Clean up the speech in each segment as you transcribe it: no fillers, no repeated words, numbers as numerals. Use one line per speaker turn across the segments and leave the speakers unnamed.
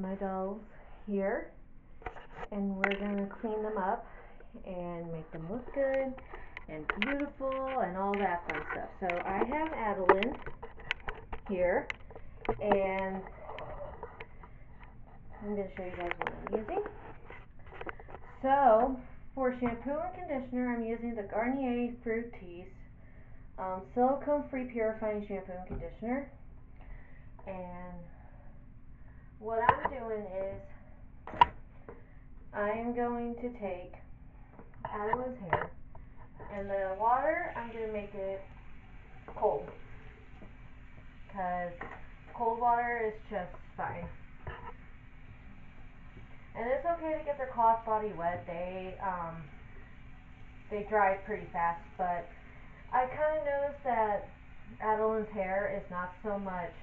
my dolls here, and we're going to clean them up and make them look good and beautiful and all that fun stuff. So I have Adalynn here, and I'm going to show you guys what I'm using. So for shampoo and conditioner, I'm using the Garnier Fructis silicone-free purifying shampoo and conditioner. And what I'm doing is I am going to take Adelyn's hair, and the water, I'm going to make it cold, because cold water is just fine. And it's okay to get their cloth body wet. They dry pretty fast, but I kind of noticed that Adalyn's hair is not so much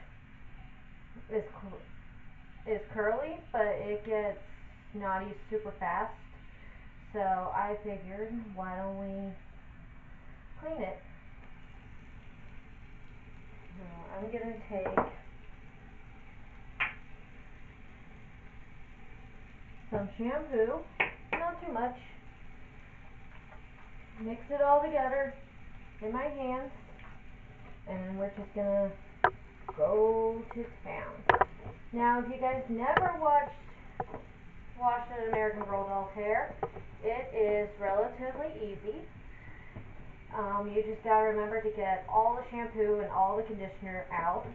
is curly, but it gets knotty super fast. So I figured, why don't we clean it? So I'm gonna take some shampoo, not too much, mix it all together in my hands, and we're just gonna go to town. Now, if you guys never washed an American Girl doll's hair, it is relatively easy. You just gotta remember to get all the shampoo and all the conditioner out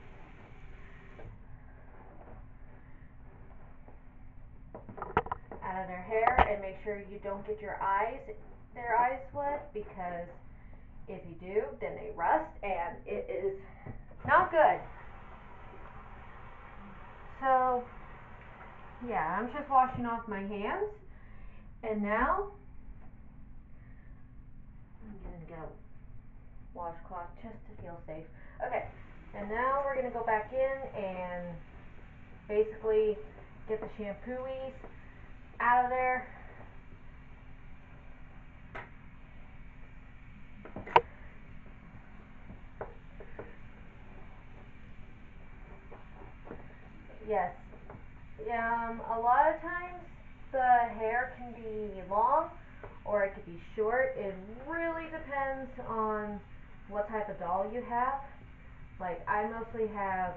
of their hair, and make sure you don't get their eyes wet, because if you do, then they rust, and it is not good. So yeah, I'm just washing off my hands, and now I'm gonna get a washcloth just to feel safe. Okay, and now we're gonna go back in and basically get the shampooies out of there. Yes. A lot of times the hair can be long or it could be short. It really depends on what type of doll you have. Like, I mostly have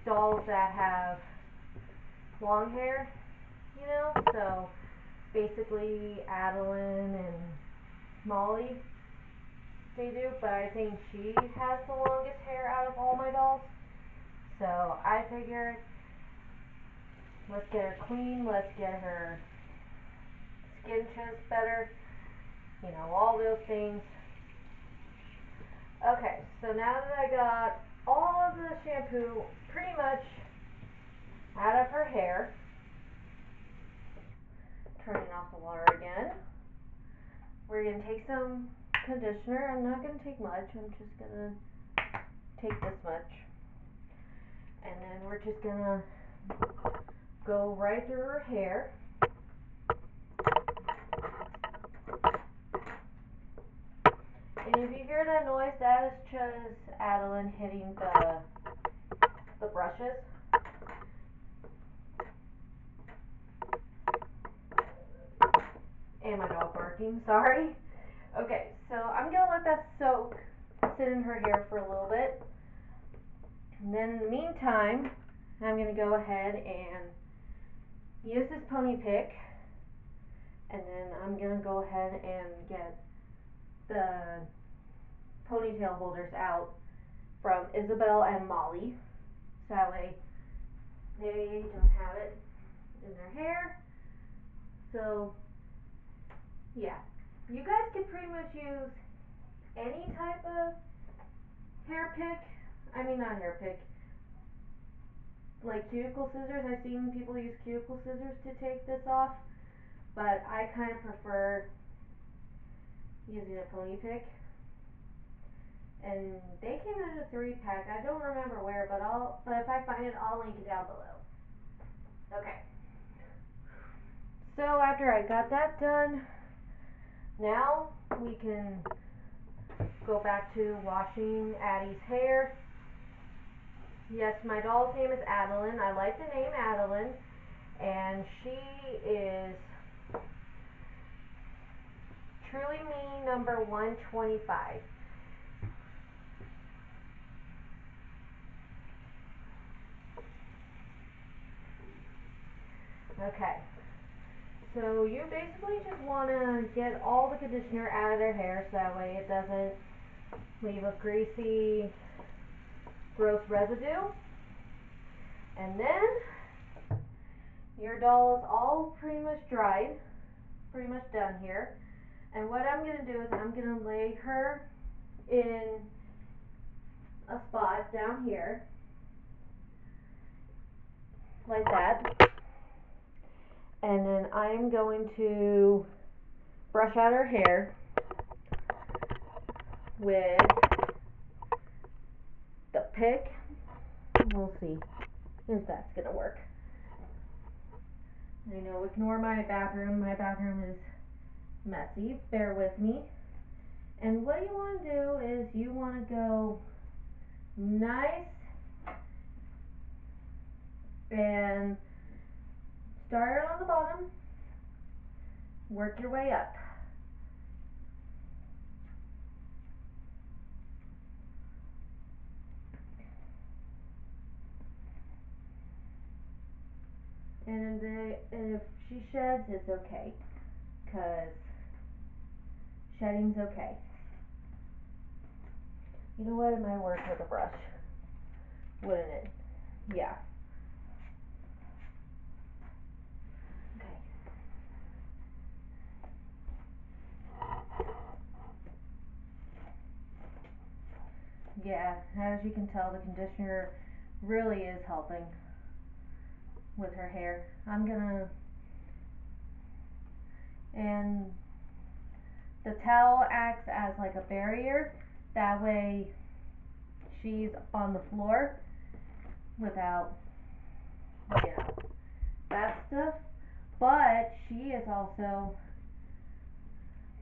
dolls that have long hair, so basically Adalynn and Molly, they do, but I think she has the longest hair out of all my dolls. So I figured, let's get her clean, let's get her skin just better, all those things. Okay, so now that I got all of the shampoo pretty much out of her hair, turning off the water again, we're going to take some conditioner. I'm not going to take much, I'm just going to take this much. And then we're just going to go right through her hair. And if you hear that noise, that is just Adalynn hitting the brushes. And my dog barking, sorry. Okay, so I'm going to let that soak, sit in her hair for a little bit. And then in the meantime, I'm going to go ahead and use this pony pick. And then I'm going to go ahead and get the ponytail holders out from Isabelle and Molly. So that way they don't have it in their hair. So yeah, you guys can pretty much use any type of hair pick. I mean, not hair pick, like cuticle scissors. I've seen people use cuticle scissors to take this off, but I kind of prefer using a pony pick. And they came in a 3-pack. I don't remember where, but if I find it, I'll link it down below. Okay. So after I got that done, now we can go back to washing Addie's hair. Yes, my doll's name is Adalynn. I like the name Adalynn, and she is truly me number 125. Okay, so you basically just want to get all the conditioner out of their hair so that way it doesn't leave a greasy, gross residue. And then your doll is all pretty much dried, pretty much done here. And what I'm going to do is I'm going to lay her in a spot down here, like that. And then I'm going to brush out her hair with the pick. We'll see if that's going to work. I know, ignore my bathroom. My bathroom is messy. Bear with me. And what you want to do is you want to go nice and start on the bottom, work your way up. And if she sheds, it's okay, because shedding's okay. You know what? It might work with a brush, wouldn't it? Yeah. Okay. Yeah, as you can tell, the conditioner really is helping with her hair. And the towel acts as like a barrier. That way she's on the floor without, you know, that stuff. But she is also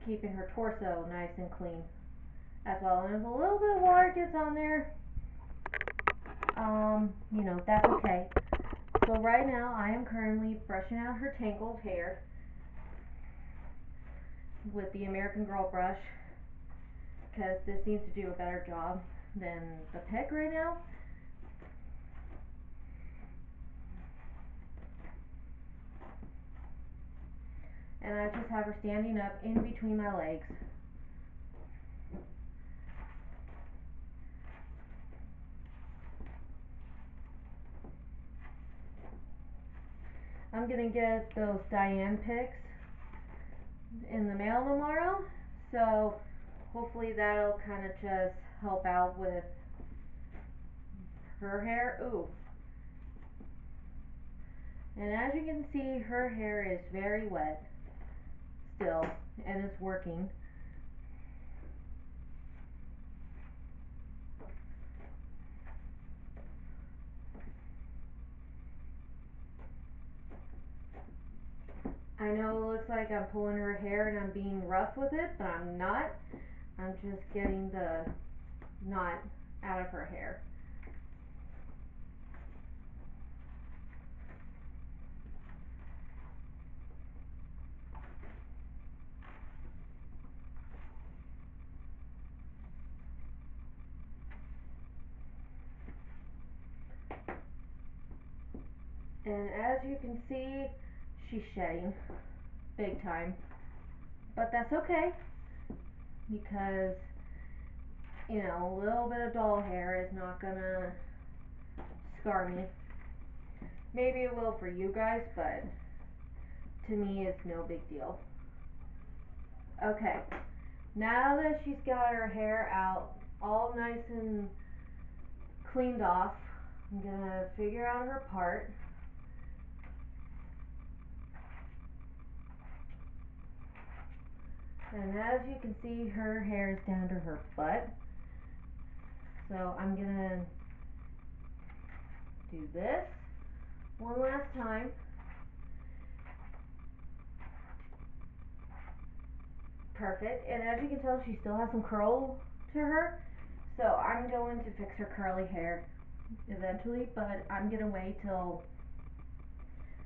keeping her torso nice and clean as well. And if a little bit of water gets on there, that's okay. So right now I am currently brushing out her tangled hair with the American Girl brush, because this seems to do a better job than the pick right now. And I just have her standing up in between my legs. I'm gonna get those Diane picks in the mail tomorrow, so hopefully that'll kind of just help out with her hair. Ooh. And as you can see, her hair is very wet still, and it's working. I know it looks like I'm pulling her hair and I'm being rough with it, but I'm not. I'm just getting the knot out of her hair. And as you can see, she's shedding big time. But that's okay, because, a little bit of doll hair is not gonna scar me. Maybe it will for you guys, but to me it's no big deal. Okay, now that she's got her hair out all nice and cleaned off, I'm gonna figure out her part. And as you can see, her hair is down to her butt. So I'm gonna do this one last time. Perfect. And as you can tell, she still has some curl to her. So I'm going to fix her curly hair eventually, but I'm gonna wait till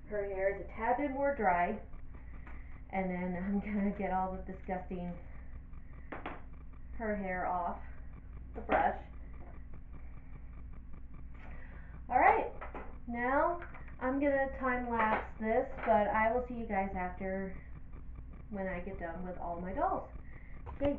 her hair is a tad bit more dry, and then I'm gonna get all the disgusting her hair off the brush. Alright, now I'm gonna time lapse this, but I will see you guys after when I get done with all my dolls. Okay.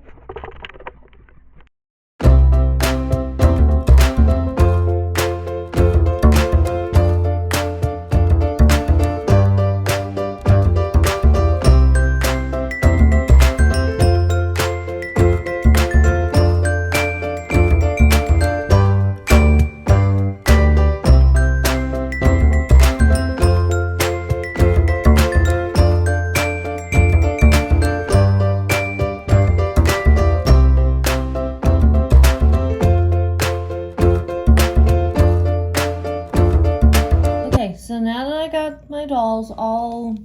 So now that I got my dolls all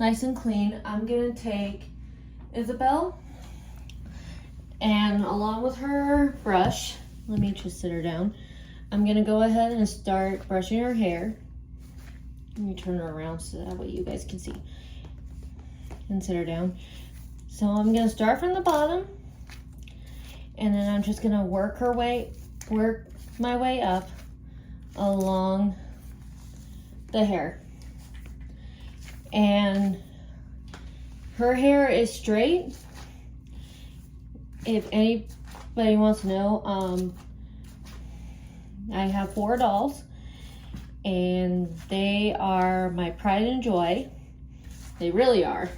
nice and clean, I'm gonna take Isabelle and along with her brush, let me just sit her down. I'm gonna go ahead and start brushing her hair. Let me turn her around so that way you guys can see. And sit her down. So I'm gonna start from the bottom, and then I'm just gonna work my way up along the hair. And her hair is straight. If anybody wants to know, I have 4 dolls, and they are my pride and joy. They really are.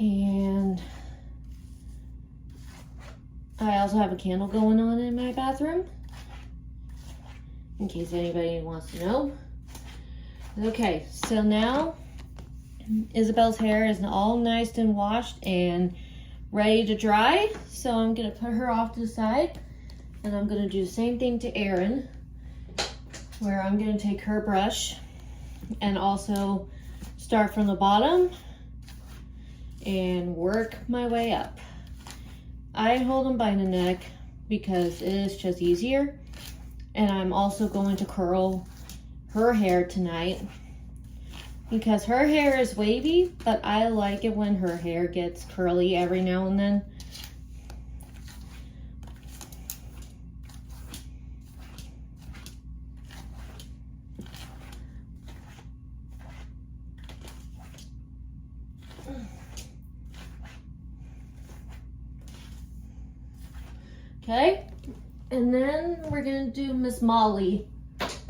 And I also have a candle going on in my bathroom, in case anybody wants to know. Okay, so now Isabelle's hair is all nice and washed and ready to dry. So I'm gonna put her off to the side, and I'm gonna do the same thing to Erin, where I'm gonna take her brush and also start from the bottom and work my way up. I hold them by the neck because it is just easier. And I'm also going to curl her hair tonight because her hair is wavy, but I like it when her hair gets curly every now and then. Okay, and then we're gonna do Miss Molly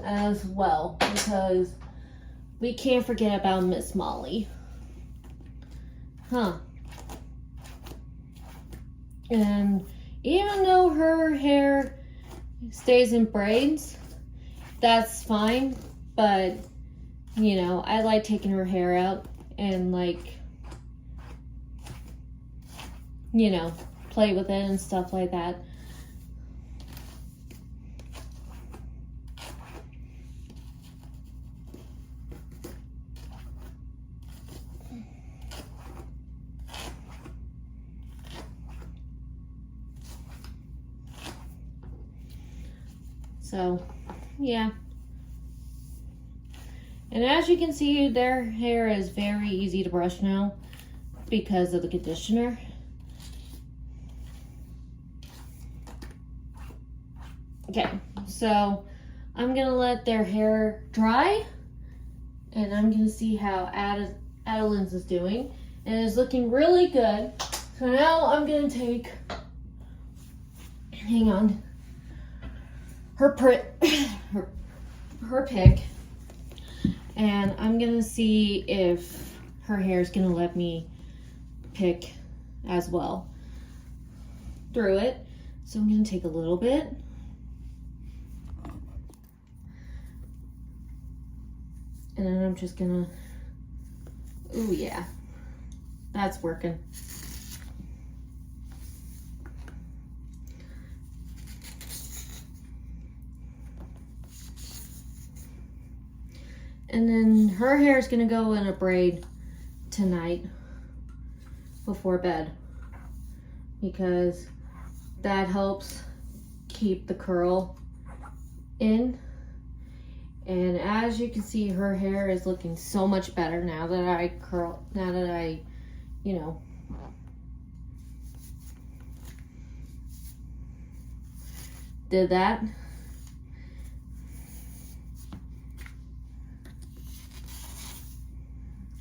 as well, because we can't forget about Miss Molly. And even though her hair stays in braids, that's fine, but you know, I like taking her hair out and like, you know, play with it and stuff like that. So, yeah. And as you can see, their hair is very easy to brush now because of the conditioner. Okay, so I'm gonna let their hair dry, and I'm gonna see how Adalynn's is doing. And it's looking really good. So now I'm gonna take, hang on, her pick, and I'm gonna see if her hair is gonna let me pick as well through it. So I'm gonna take a little bit. And then I'm just gonna, ooh yeah, that's working. And then her hair is gonna go in a braid tonight before bed, because that helps keep the curl in. And as you can see, her hair is looking so much better now that I you know, did that.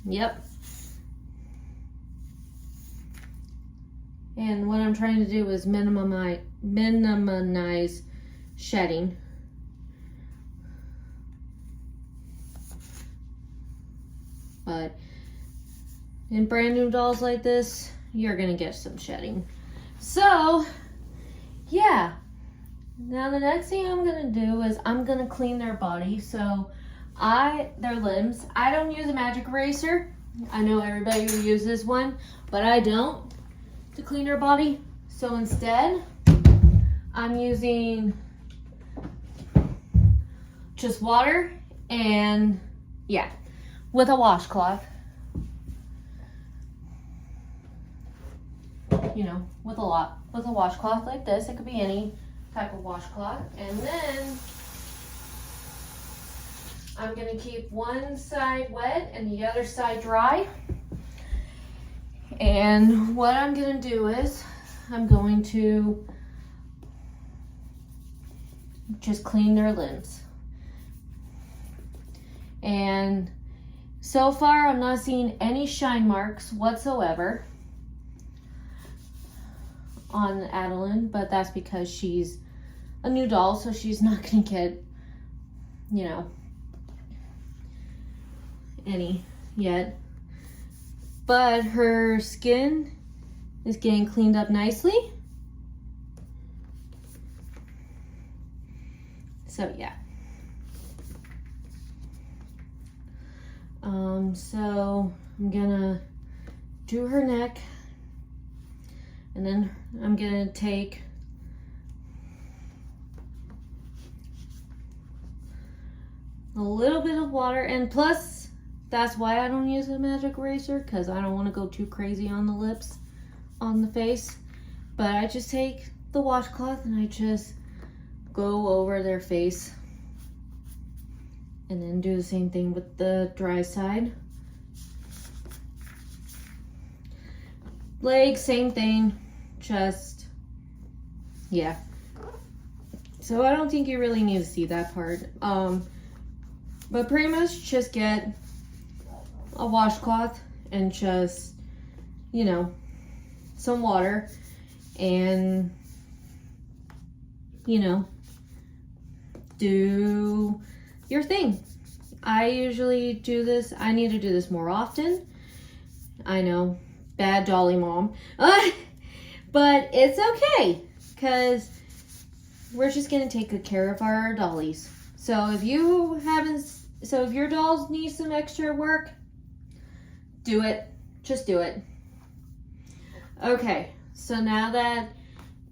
Yep. And what I'm trying to do is minimize shedding. But in brand new dolls like this, you're gonna get some shedding. So, yeah. Now the next thing I'm gonna do is I'm gonna clean their body. So their limbs. I don't use a magic eraser. I know everybody uses one, but I don't, to clean their body. So instead, I'm using just water and, yeah, with a washcloth. You know, with a washcloth like this. It could be any type of washcloth. And then I'm gonna keep one side wet and the other side dry. And what I'm gonna do is I'm going to just clean their limbs. And so far I'm not seeing any shine marks whatsoever on Adalynn, but that's because she's a new doll, so she's not gonna get, you know, any yet. But her skin is getting cleaned up nicely. So yeah. So I'm gonna do her neck, and then I'm gonna take a little bit of water, and plus that's why I don't use a magic eraser, because I don't want to go too crazy on the lips, on the face. But I just take the washcloth and I just go over their face, and then do the same thing with the dry side. Legs, same thing, just, yeah. So I don't think you really need to see that part. But pretty much just get a washcloth and just, you know, some water, and, you know, do your thing. I usually do this. I need to do this more often. I know, bad dolly mom. But it's okay, because we're just going to take good care of our dollies. So if your dolls need some extra work, do it. Just do it. Okay, so now that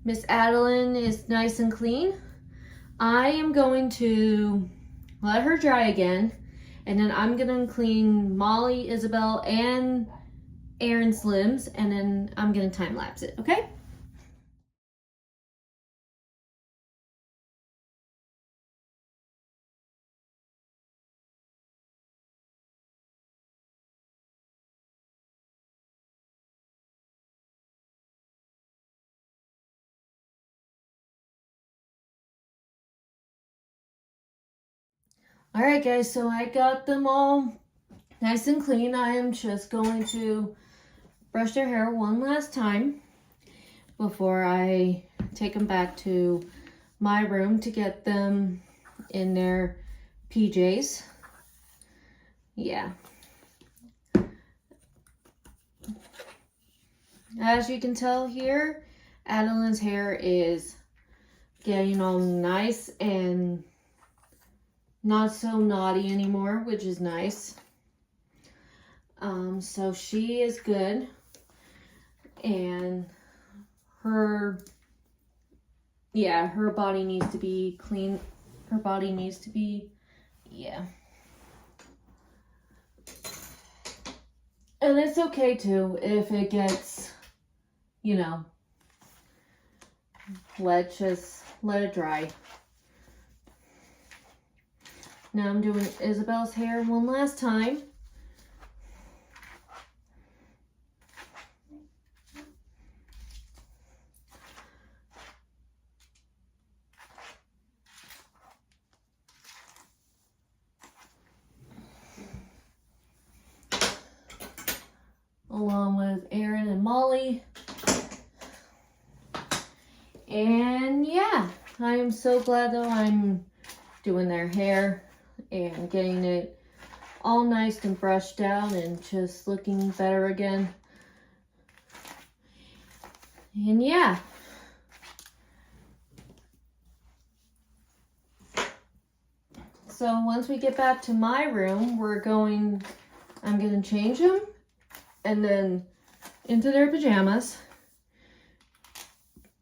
Miss Adalynn is nice and clean, I am going to let her dry again, and then I'm going to clean Molly, Isabelle, and Erin's limbs, and then I'm going to time lapse it, okay? Alright guys, so I got them all nice and clean. I am just going to brush their hair one last time before I take them back to my room to get them in their PJs. Yeah. As you can tell here, Adalynn's hair is getting all nice and not so naughty anymore, which is nice. So she is good, and her body needs to be clean. Her body needs to be, yeah. And it's okay too if it gets, you know, let it dry. Now I'm doing Isabel's hair one last time. Along with Erin and Molly. And yeah, I am so glad that I'm doing their hair and getting it all nice and brushed out and just looking better again. And yeah. So once we get back to my room, I'm gonna change them and then into their pajamas.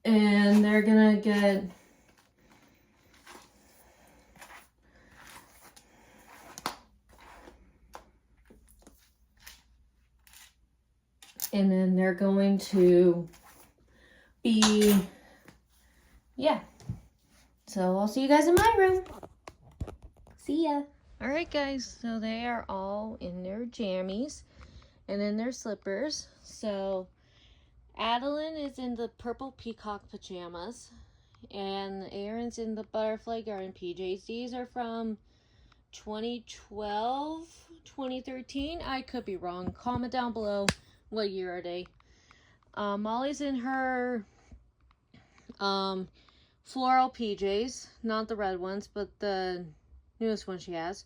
And they're gonna get and then they're going to be, yeah. So I'll see you guys in my room. See ya. All right, guys, so they are all in their jammies and in their slippers. So Adalynn is in the purple peacock pajamas and Erin's in the butterfly garden PJs. These are from 2012, 2013. I could be wrong. Comment down below what year are they. Molly's in her floral PJs, not the red ones, but the newest one she has.